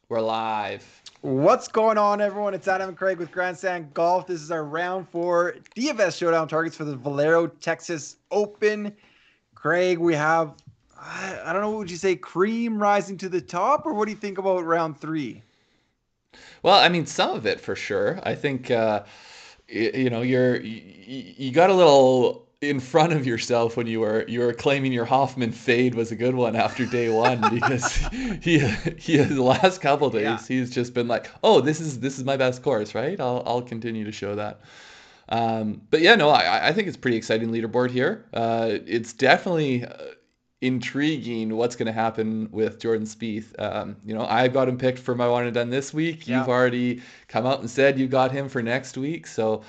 We're live. What's going on, everyone? It's Adam and Craig with Grandstand Golf. This is our round 4 DFS Showdown targets for the Valero Texas Open. Craig, we have, I don't know, what would you say, cream rising to the top, or what do you think about round 3? Well, I mean, some of it for sure. I think you got a little in front of yourself when you were claiming your Hoffman fade was a good one after day one because he the last couple Yeah. days he's just been like, oh, this is my best course, right? I'll continue to show that. But yeah, no, I think it's pretty exciting leaderboard here. It's definitely intriguing what's going to happen with Jordan Spieth. I've got him picked for my one and done this week. You've Yeah. already come out and said you got him for next week. So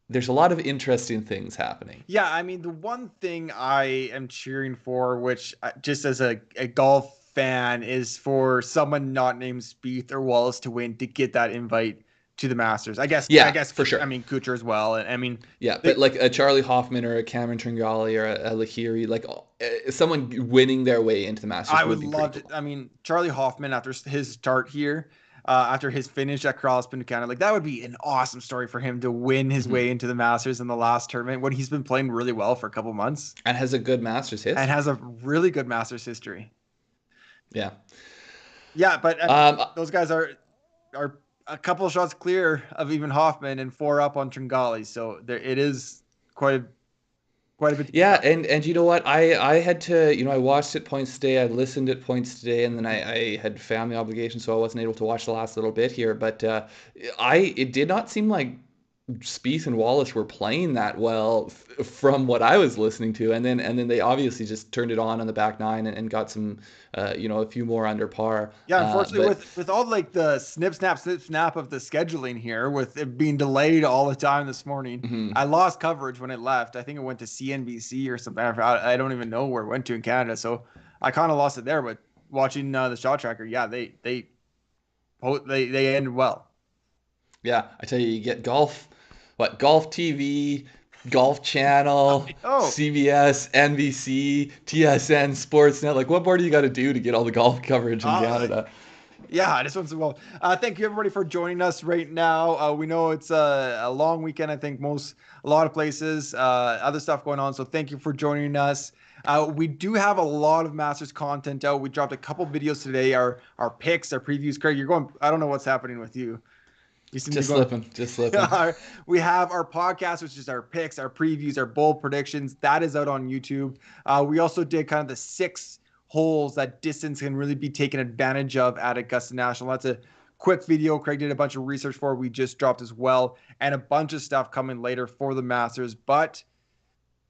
there's a lot of interesting things happening. Yeah, I mean, the one thing I am cheering for, which just as a golf fan, is for someone not named Spieth or Wallace to win to get that invite to the Masters. I Yeah, guess, for sure. I mean, Kuchar as well. And I mean, Yeah, they, but like a Charley Hoffman or a Cameron Tringali or a Lahiri, like someone winning their way into the Masters I would would be pretty love to. cool. I mean, Charlie Hoffman after his start here, after his finish at Crosby Canada, like that would be an awesome story for him to win his Hmm. way into the Masters in the last tournament when he's been playing really well for a couple months And has a good Masters and history. has a really good Masters history. Yeah. Yeah, but I mean, Um, those guys are a couple of shots clear of even Hoffman and 4 up on Tringali, so there it is quite a bit to pick Yeah, up. and you know what? I had to, I watched at points today, I listened at points today, and then I had family obligations, so I wasn't able to watch the last little bit here. But it did not seem like Spieth and Wallace were playing that well from what I was listening to, and then they obviously just turned it on the back nine and got some, a few more under par. Yeah, unfortunately, But with all like the snip snap of the scheduling here, with it being delayed all the time this morning, mhm. I lost coverage when it left. I think it went to CNBC or something. I don't even know where it went to in Canada, so I kind of lost it there. But watching the shot tracker, yeah, they ended well. Yeah, I tell you, you get Golf TV, Golf Channel, Oh, CBS, NBC, TSN, Sportsnet. Like, what more do you got to do to get all the golf coverage in uh, Canada? yeah, this one's well. Thank you everybody for joining us right now. We know it's a long weekend. I think a lot of places, other stuff going on. So thank you for joining us. We do have a lot of Masters content out. We dropped a couple videos today. Our picks, our previews. Craig, you're going. I don't know what's happening with you. You seem to be Just going. slipping, just slipping. We have our podcast, which is our picks, our previews, our bold predictions. That is out on YouTube. We also did kind of the 6 holes that distance can really be taken advantage of at Augusta National. That's a quick video Craig did a bunch of research for. We just dropped as well, and a bunch of stuff coming later for the Masters. But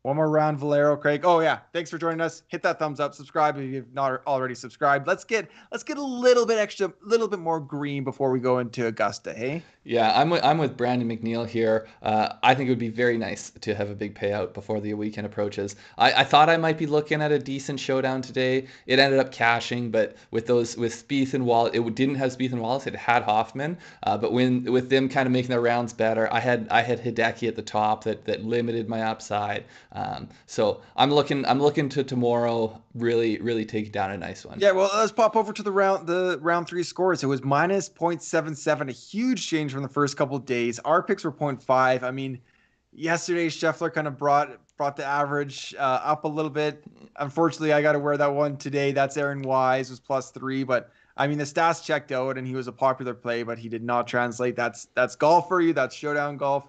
one more round, Valero, Craig. Oh yeah, thanks for joining us. Hit that thumbs up, subscribe if you've not already subscribed. Let's get a little bit extra, little bit more green before we go into Augusta. Hey. Yeah, I'm with Brandon McNeil here. I think it would be very nice to have a big payout before the weekend approaches. I thought I might be looking at a decent showdown today. It ended up cashing, but with Spieth and Wallace, it didn't have Spieth and Wallace. It had Hoffman. But with them kind of making their rounds better, I had Hideki at the top that limited my upside. So I'm looking to tomorrow really take down a nice one. Yeah, well, let's pop over to the round 3 scores. It was minus 0.77, a huge change from the first couple of days. Our picks were point 0.5. I mean, yesterday Scheffler kind of brought the average up a little bit. Unfortunately, I got to wear that one today. That's Aaron Wise was +3, but I mean the stats checked out, and he was a popular play, but he did not translate. That's golf for you. That's showdown golf.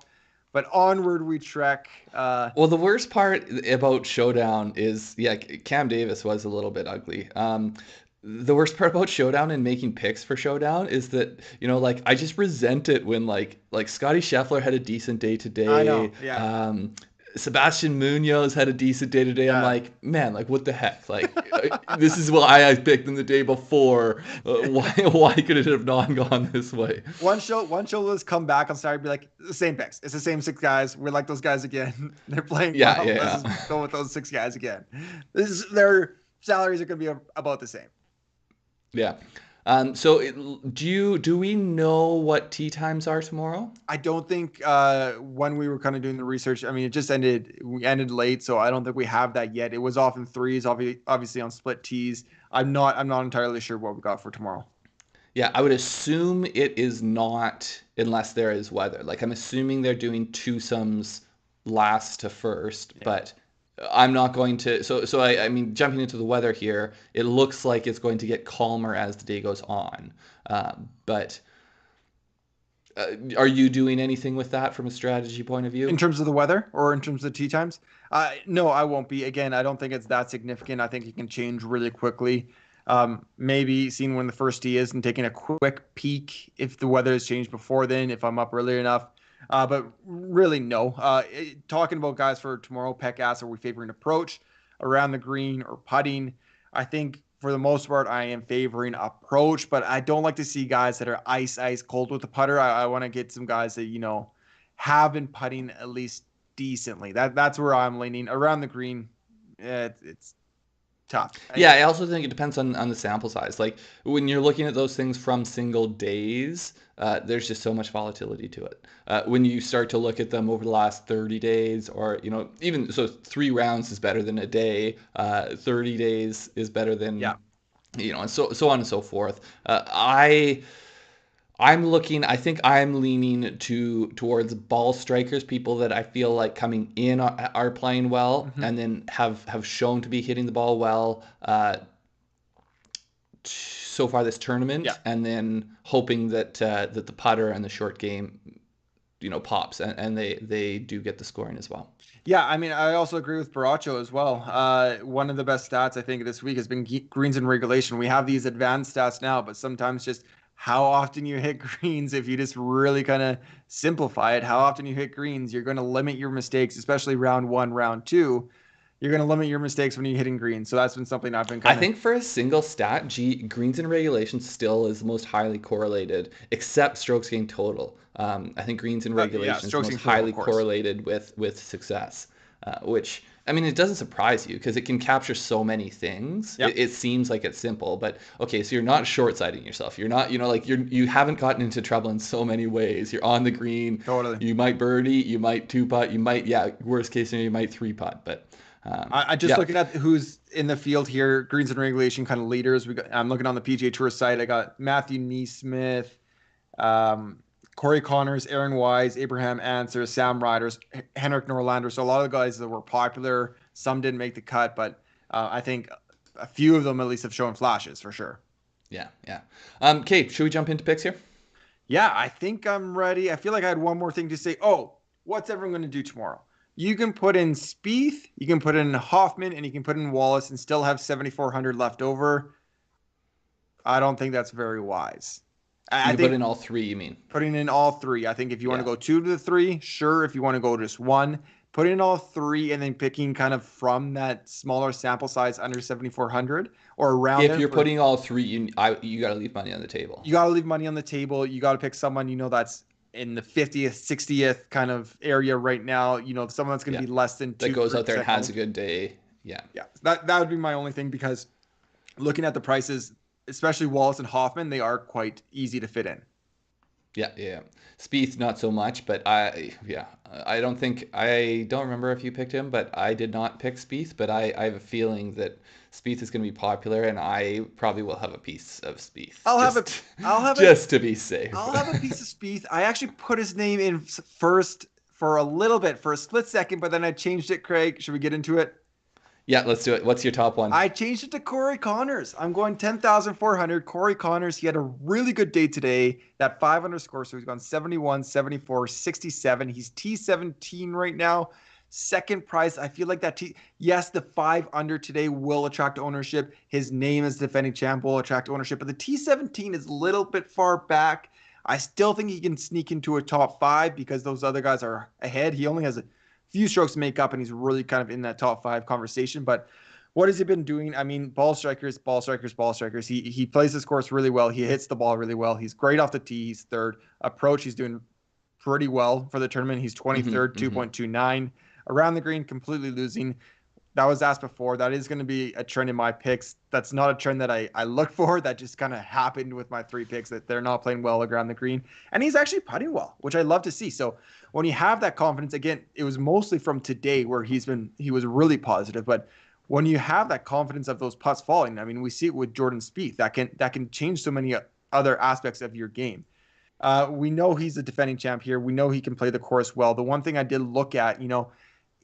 But onward we trek. Well, the worst part about Showdown is, yeah, Cam Davis was a little bit ugly. The worst part about Showdown and making picks for Showdown is that, like I just resent it when like Scotty Scheffler had a decent day I today. know. Yeah. Sebastian Munoz had a decent day today. I'm Yeah. like, man, like what the heck? Like this is why I picked them the day before. Why could it have not gone this way? One show let's come back on Saturday, be like the same picks. It's the same 6 guys. We're like those guys again. They're playing Yeah, well. Let's yeah, just yeah. go with those 6 guys again. Their salaries are going to be about the same. Yeah. Do we know what tea times are tomorrow? I don't think when we were kind of doing the research, I mean, it just ended. We ended late, so I don't think we have that yet. It was off in threes, obviously on split tees. I'm not entirely sure what we got for tomorrow. Yeah, I would assume it is not unless there is weather. Like I'm assuming they're doing twosomes last to first, Yeah. but I'm not going to. I mean, jumping into the weather here, it looks like it's going to get calmer as the day goes on. But are you doing anything with that from a strategy point of In view? terms of the weather or in terms of the tee times? No, I won't be. Again, I don't think it's that significant. I think it can change really quickly. Maybe seeing when the first tee is and taking a quick peek if the weather has changed before then, if I'm up early enough. But really, no. Talking about guys for tomorrow, Peck asks, are we favoring approach around the green or putting? I think for the most part, I am favoring approach, but I don't like to see guys that are ice cold with the putter. I want to get some guys that, have been putting at least decently. That's where I'm leaning. Around the green, it's tough. Yeah, I also think it depends on the sample size. Like when you're looking at those things from single days, there's just so much volatility to it. When you start to look at them over the last 30 days, or even so, 3 rounds is better than a day. 30 days is better than Yeah. and so on and so forth. I think I'm leaning towards ball strikers, people that I feel like coming in are playing well Mm-hmm. and then have shown to be hitting the ball well so far this Yeah. tournament, and then hoping that the putter and the short game pops and they do get the scoring as well. Yeah, I mean, I also agree with Baracho as well. One of the best stats I think this week has been greens in regulation. We have these advanced stats now, but sometimes just how often you hit greens, if you just really kind of simplify it, how often you hit greens, you're going to limit your mistakes, especially round one, round two. You're going to limit your mistakes when you're hitting greens. So that's been something I've been I kind of. think for a single stat, greens in regulation still is the most highly correlated, except strokes gained total. I think greens in Yeah, regulation is the strokes most in total, of highly course. correlated with success, which I mean it doesn't surprise you because it can capture so many things. Yeah, It seems like it's simple, but okay, so you're not short-sighting yourself. You're not, like you haven't gotten into trouble in so many ways. You're on the green. totally. You might birdie, you might two putt, you might worst case scenario you might three putt, but I just yeah. looking at who's in the field here, greens and regulation kind of leaders. I'm looking on the PGA Tour site. I got Matthew Neesmith, um, Corey Connors, Aaron Wise, Abraham Answer, Sam Riders, Henrik Norlander. So a lot of the guys that were popular, some didn't make the cut, but I think a few of them at least have shown flashes for sure. Yeah, yeah. Kate, should we jump into picks here? Yeah, I think I'm ready. I feel like I had one more thing to say. Oh, what's everyone going to do tomorrow? You can put in Spieth, you can put in Hoffman, and you can put in Wallace and still have 7,400 left over. I don't think that's very wise. You I can put think in all three, you mean? putting in all three. I think if you want to Yeah. go 2 to 3, sure. If you want to go just one, put in all three and then picking kind of from that smaller sample size under 7,400 or around If there you're for. putting all three, you got to leave money on the table. You got to leave money on the table. You got to pick someone that's in the 50th, 60th kind of area right now. Someone that's going to Yeah. be less than That two goes out groups there and at has home. a good day. Yeah. Yeah, that would be my only thing because looking at the prices, especially Wallace and Hoffman, they are quite easy to fit in. Yeah, yeah. Spieth, not so much, but I don't remember if you picked him, but I did not pick Spieth, but I have a feeling that Spieth is going to be popular, and I probably will have a piece of Spieth, I'll have a, just, I'll have a, just to be safe. I'll have a piece of Spieth. I actually put his name in first for a little bit, for a split second, but then I changed it. Craig, should we get into it? Yeah, let's do it. What's your top one? I changed it to Corey Connors. I'm going 10,400. Corey Connors, he had a really good day today. That 5 score, so he's gone 71, 74, 67. He's T17 right now. Second price. I feel like yes, the 5 under today will attract ownership. His name as defending champ will attract ownership, but the T17 is a little bit far back. I still think he can sneak into a top 5 because those other guys are ahead. He only has a few strokes to make up, and he's really kind of in that top 5 conversation. But what has he been doing? I mean, ball strikers. He plays this course really well. He hits the ball really well. He's great off the tee. He's third. Approach, he's doing pretty well for the tournament. He's 23rd, 2.29. Around the green, completely losing. That was asked before. That is going to be a trend in my picks. That's not a trend that I look for. That just kind of happened with my 3 picks, that they're not playing well around the green. And he's actually putting well, which I love to see. So when you have that confidence, again, it was mostly from today where he was really positive. But when you have that confidence of those putts falling, I mean, we see it with Jordan Spieth. That can change so many other aspects of your game. We know he's a defending champ here. We know he can play the course well. The one thing I did look at,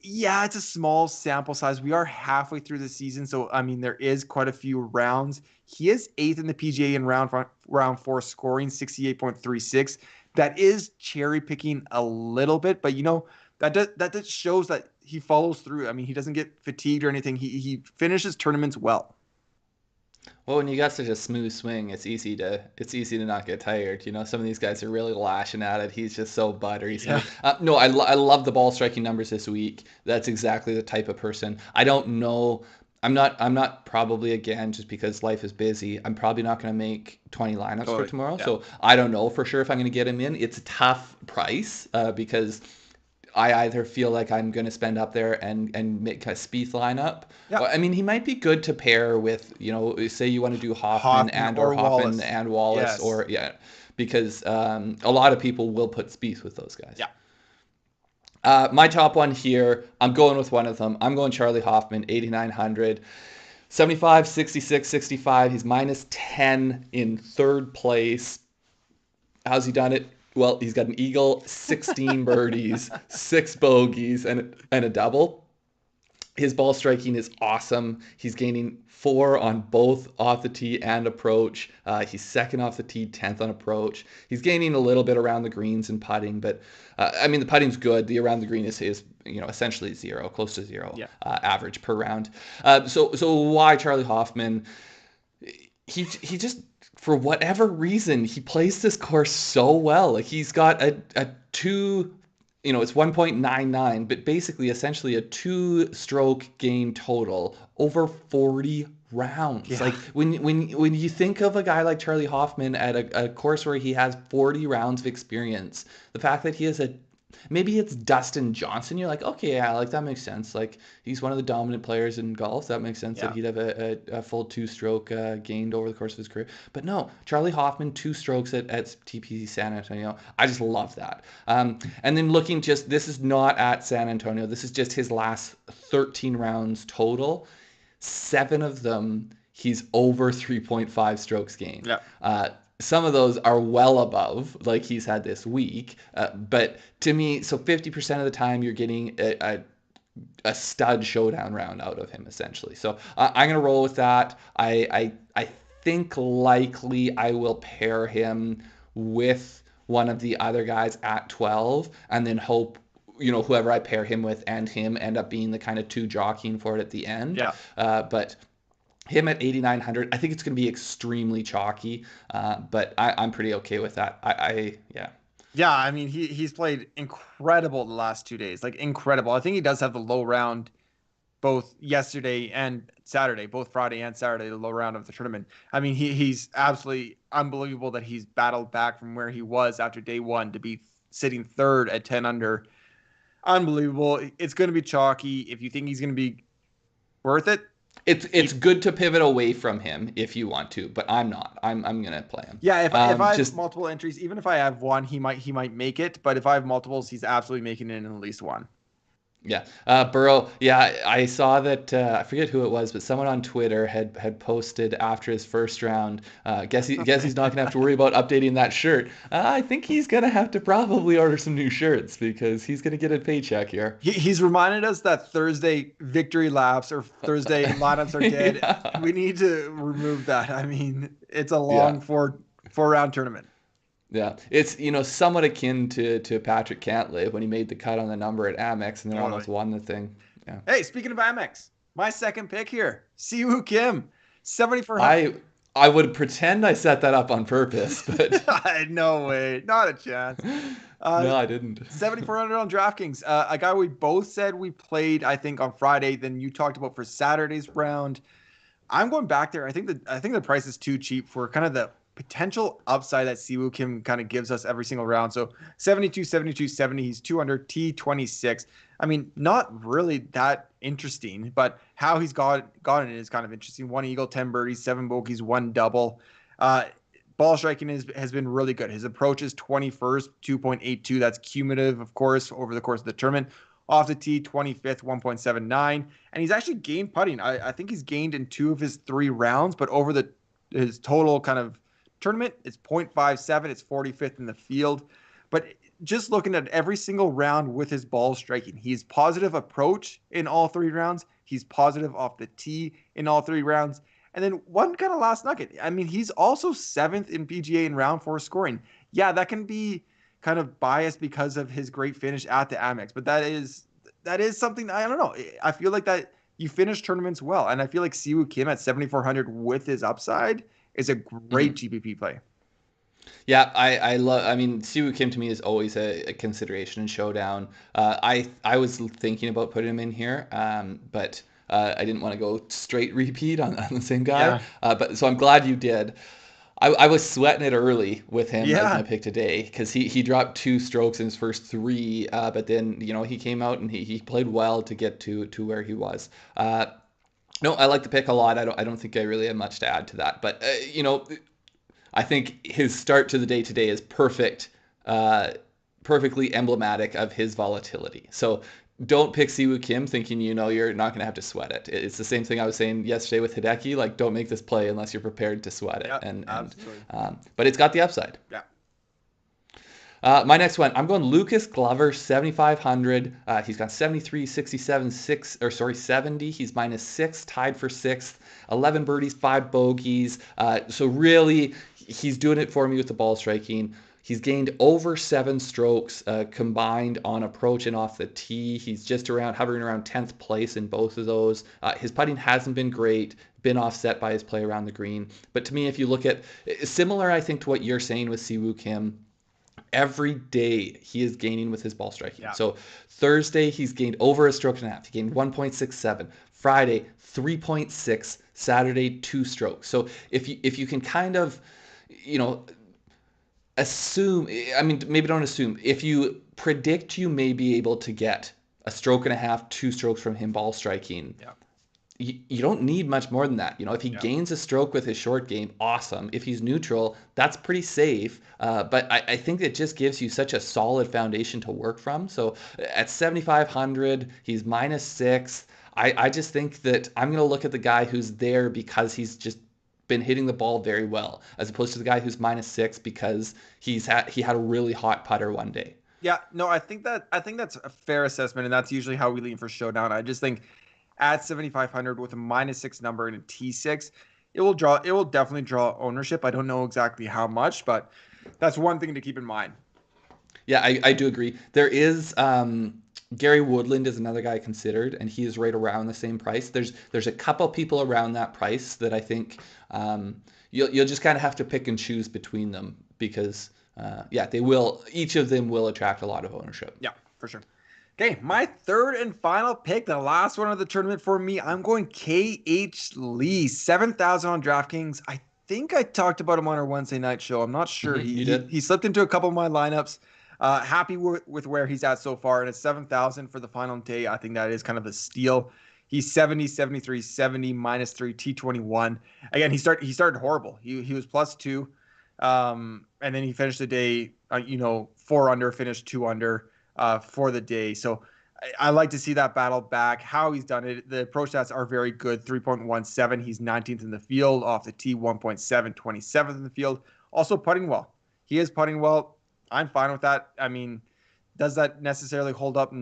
yeah, it's a small sample size. We are halfway through the season, so I mean there is quite a few rounds. He is 8th in the PGA in round 4 scoring, 68.36. That is cherry picking a little bit, but that shows that he follows through. I mean, he doesn't get fatigued or anything. He finishes tournaments well. Well, when you got such a smooth swing, it's easy to not get tired. Some of these guys are really lashing at it. He's just so buttery. Yeah. No, I love the ball striking numbers this week. That's exactly the type of person. I don't know. I'm not probably, again, just because life is busy, I'm probably not going to make 20 lineups for tomorrow. Yeah. So I don't know for sure if I'm going to get him in. It's a tough price because I either feel like I'm going to spend up there and make a Spieth lineup. Yeah. I mean, he might be good to pair with, say you want to do Hoffman or Hoffman Wallace. And Wallace, yes. Because a lot of people will put Spieth with those guys. Yeah. My top one here, I'm going with one of them. I'm going Charley Hoffman, 8,900. 75, 66, 65. He's minus 10 in third place. How's he done it? Well, he's got an eagle, 16 birdies, 6 bogeys, and a double. His ball striking is awesome. He's gaining 4 on both off the tee and approach. He's second off the tee, 10th on approach. He's gaining a little bit around the greens and putting, but I mean the putting's good. The around the green is essentially 0, close to 0 average per round. So why Charley Hoffman? He just, for whatever reason, he plays this course so well. Like he's got a 2, it's 1.99, but basically essentially a 2-stroke gain total over 40 rounds. Yeah. Like when you think of a guy like Charley Hoffman at a course where he has 40 rounds of experience, the fact that he has maybe it's Dustin Johnson. You're like, okay, yeah, like that makes sense. Like he's one of the dominant players in golf. That makes sense that he'd have a full 2-stroke gained over the course of his career. But no, Charley Hoffman, 2 strokes at TPC San Antonio. I just love that. And then looking this is not at San Antonio. This is just his last 13 rounds total. 7 of them, he's over 3.5 strokes gained. Yeah. Some of those are well above, like he's had this week. But to me, so 50% of the time you're getting a stud showdown round out of him, essentially. So I'm going to roll with that. I think likely I will pair him with one of the other guys at 12 and then hope, whoever I pair him with and him end up being the kind of 2 jockeying for it at the end. Yeah. But him at 8,900, I think it's going to be extremely chalky, but I'm pretty okay with that. Yeah, I mean, he's played incredible the last 2 days, like incredible. I think he does have the low round both yesterday and Saturday, both Friday and Saturday, the low round of the tournament. I mean, he's absolutely unbelievable that he's battled back from where he was after day 1 to be sitting 3rd at 10 under. Unbelievable. It's going to be chalky. If you think he's going to be worth it, it's good to pivot away from him if you want to, but I'm not. I'm gonna play him. Yeah, if I have multiple entries, even if I have one, he might make it. But if I have multiples, he's absolutely making it in at least one. Yeah. Burrow. Yeah, I saw that. I forget who it was, but someone on Twitter had posted after his first round. Guess he's not gonna have to worry about updating that shirt. I think he's gonna have to probably order some new shirts because he's gonna get a paycheck here. He's reminded us that Thursday victory laps or Thursday lineups are dead. Yeah. We need to remove that. I mean, it's a long 4-round tournament. Yeah, it's somewhat akin to Patrick Cantlay when he made the cut on the number at Amex and then almost won the thing. Yeah. Hey, speaking of Amex, my second pick here, Siwoo Kim, 7,400. I would pretend I set that up on purpose, but no way, not a chance. No, I didn't. 7,400 on DraftKings. A guy we both said we played, I think, on Friday. Then you talked about for Saturday's round. I'm going back there. I think the price is too cheap for kind of the potential upside that Siwoo Kim kind of gives us every single round. So 72, 72, 70. He's 200, T26. I mean, not really that interesting, but how he's gotten it is kind of interesting. 1 eagle, 10 birdies, 7 bogeys, 1 double. Ball striking has been really good. His approach is 21st, 2.82. That's cumulative, of course, over the course of the tournament. Off the tee, 25th, 1.79. And he's actually gained putting. I think he's gained in 2 of his 3 rounds, but over his total kind of tournament, it's 0.57. It's 45th in the field. But just looking at every single round with his ball striking, he's positive approach in all 3 rounds. He's positive off the tee in all 3 rounds. And then one kind of last nugget. I mean, he's also 7th in PGA in round 4 scoring. Yeah, that can be kind of biased because of his great finish at the Amex, but that is something, I don't know. I feel like that you finish tournaments well, and I feel like Siwoo Kim at 7,400 with his upside is a great GPP play. Yeah, I love. I mean, Siwoo Kim to me is always a consideration in Showdown. I was thinking about putting him in here, but I didn't want to go straight repeat on the same guy. Yeah. But so I'm glad you did. I was sweating it early with him as my Yeah. pick today because he dropped 2 strokes in his first 3, but then he came out and he played well to get to where he was. No, I like the pick a lot. I don't think I really have much to add to that, but I think his start to the day today is perfect, perfectly emblematic of his volatility. So don't pick Siwoo Kim thinking you're not going to have to sweat it. It's the same thing I was saying yesterday with Hideki. Like, don't make this play unless you're prepared to sweat it. Yep, absolutely. But it's got the upside. Yeah. My next one, I'm going Lucas Glover, 7,500. He's got 73, 67, 70. He's -6, tied for 6th. 11 birdies, 5 bogeys. So really, he's doing it for me with the ball striking. He's gained over 7 strokes combined on approach and off the tee. He's just hovering around 10th place in both of those. His putting hasn't been great, been offset by his play around the green. But to me, if you look at, similar, I think, to what you're saying with Siwoo Kim, every day he is gaining with his ball striking. Yeah. So Thursday, he's gained over a stroke and a half. He gained 1.67. Friday, 3.6. Saturday, 2 strokes. So if you can kind of, assume, I mean, maybe don't assume, if you predict you may be able to get a stroke and a half, 2 strokes from him ball striking, Yeah. you don't need much more than that. If he gains a stroke with his short game, awesome. If he's neutral, that's pretty safe. But I think it just gives you such a solid foundation to work from. So at 7,500, he's -6. I just think that I'm going to look at the guy who's there because he's just been hitting the ball very well, as opposed to the guy who's -6 because he had a really hot putter one day. Yeah, no, I think that's a fair assessment, and that's usually how we lean for Showdown. I just think at 7,500 with a -6 number and a T6, it will definitely draw ownership. I don't know exactly how much, but that's one thing to keep in mind. Yeah, I do agree. There is Gary Woodland is another guy considered, and he is right around the same price. There's a couple people around that price that I think you'll just kind of have to pick and choose between them because each of them will attract a lot of ownership. Yeah, for sure. Okay, my third and final pick, the last one of the tournament for me, I'm going KH Lee, 7,000 on DraftKings. I think I talked about him on our Wednesday night show. I'm not sure. You did. He slipped into a couple of my lineups. Happy with where he's at so far, and it's 7,000 for the final day. I think that is kind of a steal. He's 70, 73, 70, -3, T21. Again, he started horrible. He was +2, and then he finished the day, 4 under, finished 2 under. For the day. So I like to see that battle back. How he's done it, the pro stats are very good. 3.17. He's 19th in the field. Off the tee, 1.7, 27th in the field. Also putting well. He is putting well. I'm fine with that. I mean, does that necessarily hold up?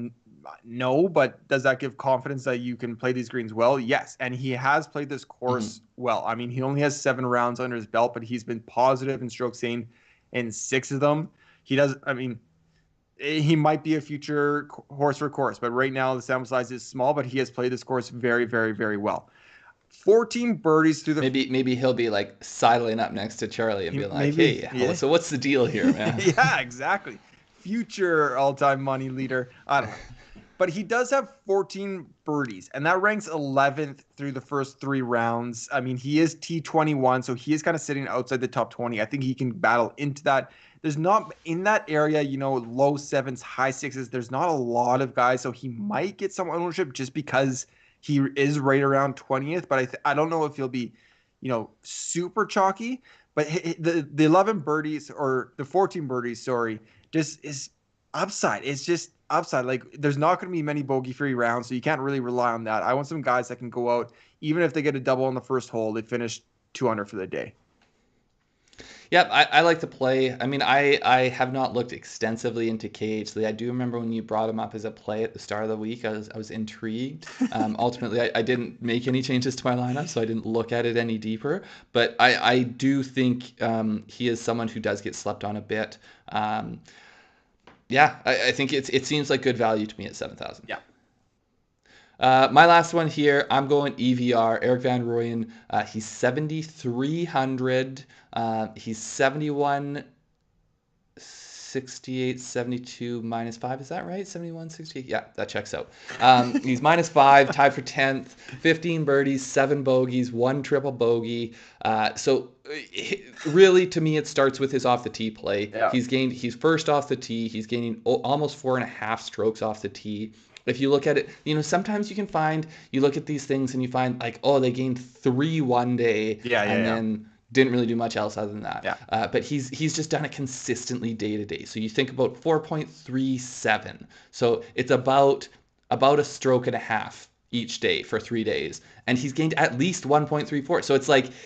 No, but does that give confidence that you can play these greens well? Yes. And he has played this course well. I mean, he only has 7 rounds under his belt, but he's been positive in stroke gained in 6 of them. He might be a future horse for course, but right now the sample size is small, but he has played this course very, very, very well. 14 birdies through the... Maybe he'll be like sidling up next to Charley and be like, hey, so what's the deal here, man? Yeah, exactly. Future all-time money leader. I don't know. But he does have 14 birdies, and that ranks 11th through the first 3 rounds. I mean, he is T21, so he is kind of sitting outside the top 20. I think he can battle into that. There's not, in that area, low 7s, high 6s, there's not a lot of guys, so he might get some ownership just because he is right around 20th, but I don't know if he'll be, super chalky. But the 11 birdies, or the 14 birdies, sorry, just is upside. It's just upside. Like, there's not going to be many bogey-free rounds, so you can't really rely on that. I want some guys that can go out, even if they get a double on the first hole, they finish 2 under for the day. Yep, I like the play. I mean, I have not looked extensively into KH Lee. I do remember when you brought him up as a play at the start of the week. I was intrigued. Ultimately, I didn't make any changes to my lineup, so I didn't look at it any deeper. But I do think he is someone who does get slept on a bit. Yeah, I think it seems like good value to me at 7,000. Yeah. My last one here, I'm going EVR, Erik van Rooyen. He's 7,300. He's 71, 68, 72, -5. Is that right? 71, 68? Yeah, that checks out. He's -5, tied for 10th, 15 birdies, 7 bogeys, 1 triple bogey. So really, to me, it starts with his off the tee play. Yeah. He's first off the tee. He's gaining almost 4.5 strokes off the tee. If you look at it, sometimes you look at these things and you find like, oh, they gained 3 one day, then didn't really do much else other than that. Yeah. But he's just done it consistently day to day. So you think about 4.37. So it's about a stroke and a half each day for 3 days, and he's gained at least 1.34. So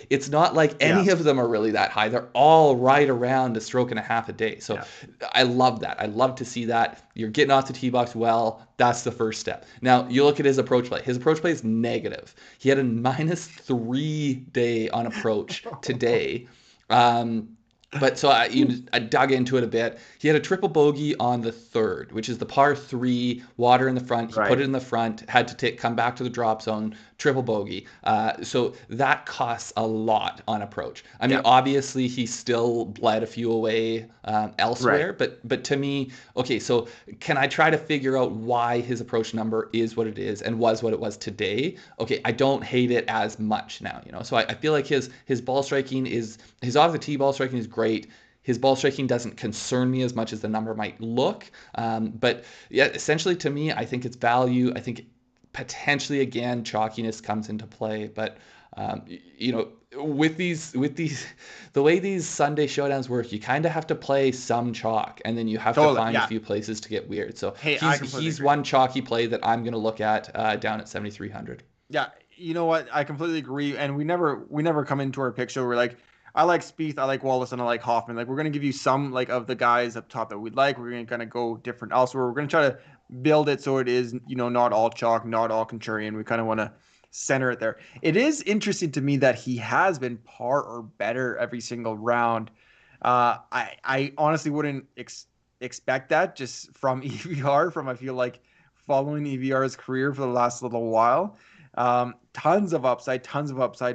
it's not like any of them are really that high. They're all right around a stroke and a half a day. So I love that. I love to see that. You're getting off the tee box well. That's the first step. Now you look at his approach play. His approach play is negative. He had a -3 day on approach today. But so I dug into it a bit. He had a triple bogey on the 3rd, which is the par 3, water in the front. He put it in the front, had to come back to the drop zone, triple bogey. So that costs a lot on approach. I mean, obviously he still bled a few away elsewhere, but to me, okay, so can I try to figure out why his approach number is what it is and was what it was today? Okay, I don't hate it as much now, So I feel like his ball striking his off the tee ball striking is great. His ball striking doesn't concern me as much as the number might look. But yeah, essentially to me, I think it's value. I think potentially again chalkiness comes into play. But with these the way these Sunday showdowns work, you kind of have to play some chalk, and then you have to find a few places to get weird. So he's one chalky play that I'm going to look at down at 7,300. Yeah, you know what? I completely agree. And we never come into our pick show. We're like, I like Spieth, I like Wallace, and I like Hoffman. Like, we're going to give you some like of the guys up top that we'd like. We're going to kind of go different elsewhere. We're going to try to build it so it is, not all chalk, not all contrarian. We kind of want to center it there. It is interesting to me that he has been par or better every single round. I honestly wouldn't expect that just from EVR, I feel like following EVR's career for the last little while. Tons of upside,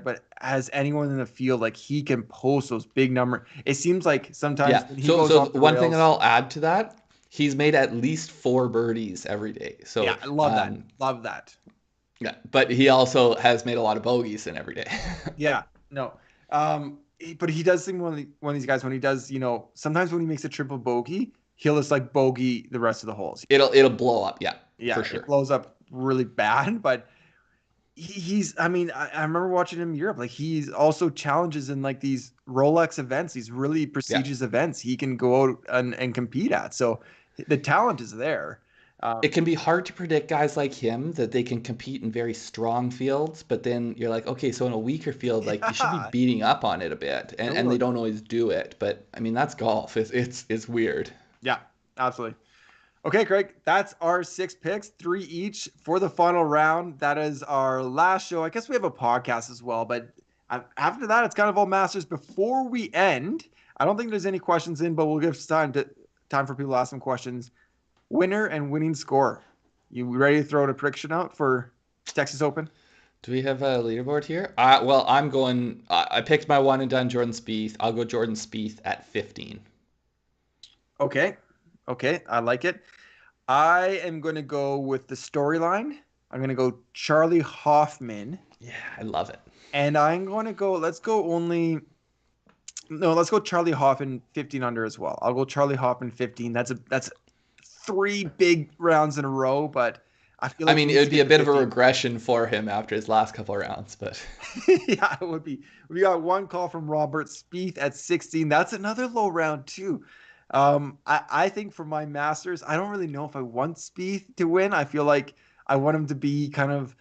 but as anyone in the field, like, he can post those big numbers. It seems like sometimes when he goes off the one rails, thing that I'll add to that, he's made at least 4 birdies every day. So yeah, I love that. Yeah, but he also has made a lot of bogeys in every day. Yeah, no. But he does seem one of these guys when he does, sometimes when he makes a triple bogey, he'll just like bogey the rest of the holes. It'll blow up, yeah, for sure. It blows up really bad, but I remember watching him in Europe. Like, he's also challenges in like these Rolex events, these really prestigious events he can go out and compete at. So the talent is there. It can be hard to predict guys like him that they can compete in very strong fields, but then you're like, okay, so in a weaker field, like, you should be beating up on it a bit, and they don't always do it. But I mean, that's golf. It's weird. Yeah, absolutely. Okay, Craig, that's our 6 picks, 3 each for the final round. That is our last show. I guess we have a podcast as well, but after that, it's kind of all Masters. Before we end, I don't think there's any questions in, but we'll give time for people to ask some questions. Winner and winning score. You ready to throw a prediction out for Texas Open? Do we have a leaderboard here? Well, I'm going. I picked my one and done, Jordan Spieth. I'll go Jordan Spieth at 15. Okay, I like it. I am going to go with the storyline. I'm going to go Charley Hoffman. Yeah, I love it. And I'm going to go. Let's go Charley Hoffman 15 under as well. I'll go Charley Hoffman 15. That's 3 big rounds in a row, but I feel like it would be a bit of a regression for him after his last couple of rounds, but yeah, it would be. We got one call from Robert Spieth at 16. That's another low round too. I think for my Masters, I don't really know if I want Spieth to win. I feel like I want him to be kind of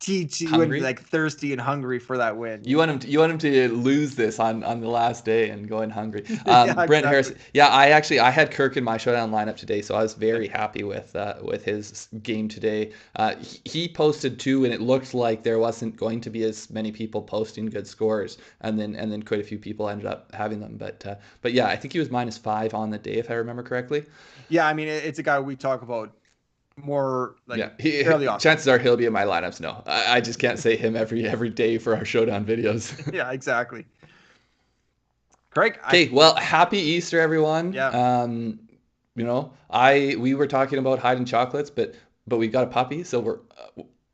teach you and Hungry? like thirsty and hungry for that win. You want him to lose this on the last day and go in hungry. Yeah, Brent exactly. Harris. Yeah, I had Kirk in my showdown lineup today, so I was very happy with his game today. He posted two, and it looked like there wasn't going to be as many people posting good scores, and then quite a few people ended up having them. But yeah, I think he was -5 on the day, if I remember correctly. Yeah, I mean, it's a guy we talk about more like Yeah, fairly often. chances are he'll be in my lineups. No, I just can't say him every day for our showdown videos. Yeah, exactly. Craig. Okay, well, happy Easter, everyone. Yeah. We were talking about hiding chocolates, but we've got a puppy, so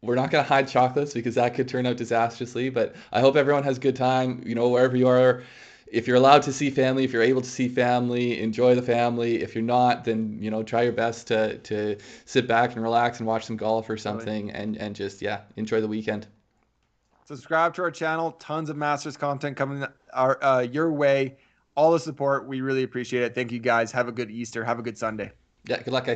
we're not gonna hide chocolates because that could turn out disastrously. But I hope everyone has a good time. Wherever you are, if you're allowed to see family, if you're able to see family, enjoy the family. If you're not, then try your best to sit back and relax and watch some golf or something, and just enjoy the weekend. Subscribe to our channel. Tons of Masters content coming your way. All the support. We really appreciate it. Thank you guys. Have a good Easter. Have a good Sunday. Yeah, good luck, guys.